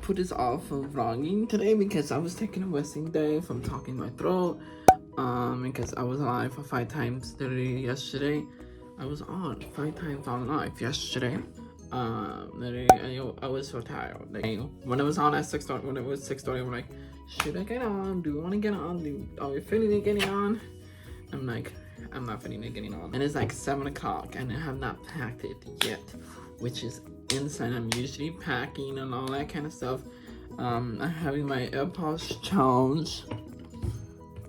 put this off of vlogging today because I was taking a resting day from talking my throat. Because I was live for 5 times literally yesterday. I was on 5 times on live yesterday. Literally, I was so tired. Like, when it was on at 6:30, when it was 6:30, I'm like, should I get on? Do you want to get on? Are we feeling it getting on? I'm like, I'm not feeling it getting on. And it's like 7 o'clock and I have not packed it yet, which is insane. I'm usually packing and all that kind of stuff. I'm having my AirPods charged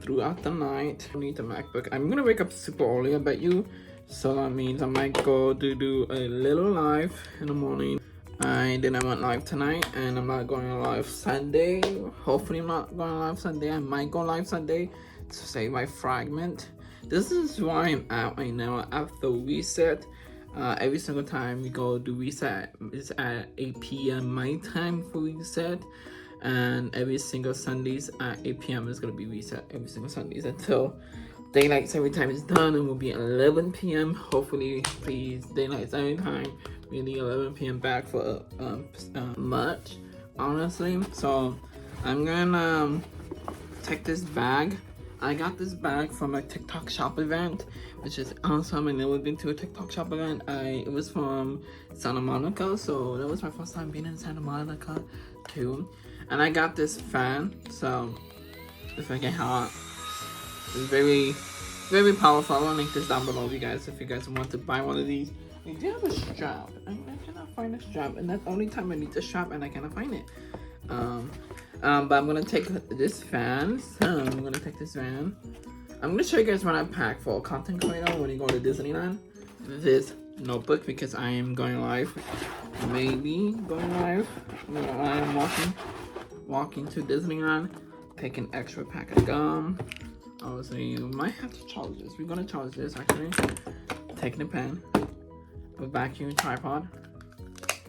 throughout the night. I need the MacBook. I'm gonna wake up super early, I bet you. So that means I might go to do a little live in the morning. I didn't went live tonight and I'm not going live Sunday. Hopefully I'm not going live Sunday. I might go live Sunday to save my fragment. This is why I'm at right now after reset. Every single time we go do reset, it's at 8 p.m. my time for reset. And every single Sundays at 8 p.m. is gonna be reset every single Sundays until daylight saving time is done. It will be 11 p.m. Hopefully, please, daylight saving time. Really 11 p.m. back for much, honestly. So I'm gonna take this bag. I got this bag from a TikTok shop event, which is awesome. I never been to a TikTok shop event. It was from Santa Monica, so that was my first time being in Santa Monica too. And I got this fan, so if I get hot, it's very, very powerful. I'll link this down below, you guys, if you guys want to buy one of these. They do have a strap. I cannot find a strap, and that's the only time I need the strap, and I cannot find it. But I'm gonna take this fan. I'm gonna take this fan. I'm gonna show you guys what I pack for a content creator when you go to Disneyland. This notebook, because I am going live. Maybe going live. I am walking to Disneyland. Take an extra pack of gum. Obviously, you might have to charge this. We're gonna charge this actually. Taking a pen, a vacuum tripod.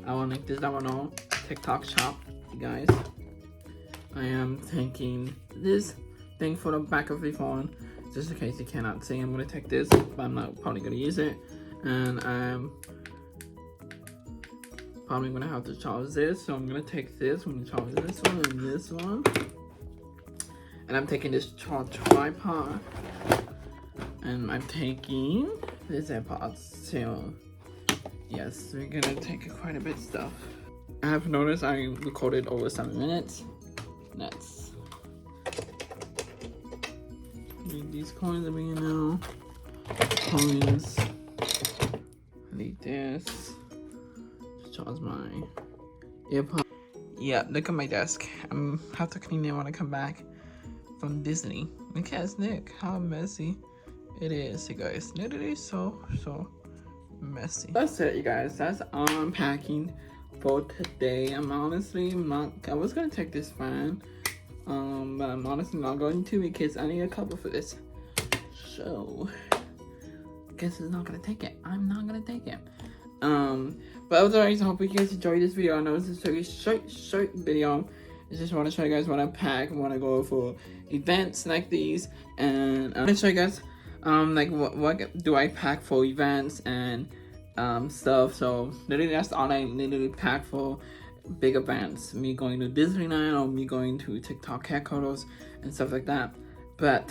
I will link this down below. TikTok shop, you guys. I am taking this thing for the back of the phone, just in case you cannot see. I'm gonna take this, but I'm not probably gonna use it. And I'm probably gonna have to charge this, so I'm gonna take this. I'm gonna charge this one and this one. And I'm taking this tripod. And I'm taking this AirPods too. Yes, we're gonna take quite a bit of stuff. I have noticed I recorded over 7 minutes. Nuts. Need these coins over here now. Coins. I need this. Charge my AirPod. Yeah, look at my desk. I'm have to clean it when I come back from Disney. Because look how messy it is, you guys. Literally so messy. That's it, you guys. That's all I'm packing for today. I was gonna take this fan, but I'm honestly not going to because I need a cover for this. So guess it's not gonna take it. I'm not gonna take it. But otherwise, I hope you guys enjoyed this video. I know this is a very short video. I just want to show you guys what I pack when I go for events like these, and I'm gonna show you guys like what do I pack for events and stuff. So literally that's all I literally pack for big events, me going to Disneyland or me going to TikTok headquarters and stuff like that. But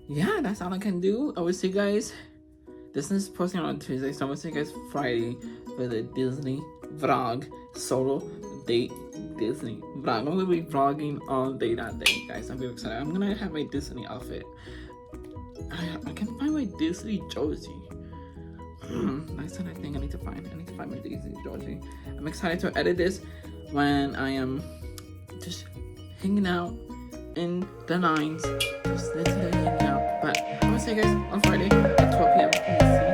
yeah, that's all I can do. I will see you guys. This is posting on Tuesday, so I will see you guys Friday for the Disney vlog, solo date Disney vlog. I'm gonna be vlogging all day that day, guys. I'm very excited. I'm gonna have my Disney outfit. I can find my Disney jersey. That's what I think I need to find. I need to find my Disney jersey. I'm excited to edit this when I am just hanging out in the lines. Just literally hanging out. But I will see you guys on Friday at 12 p.m.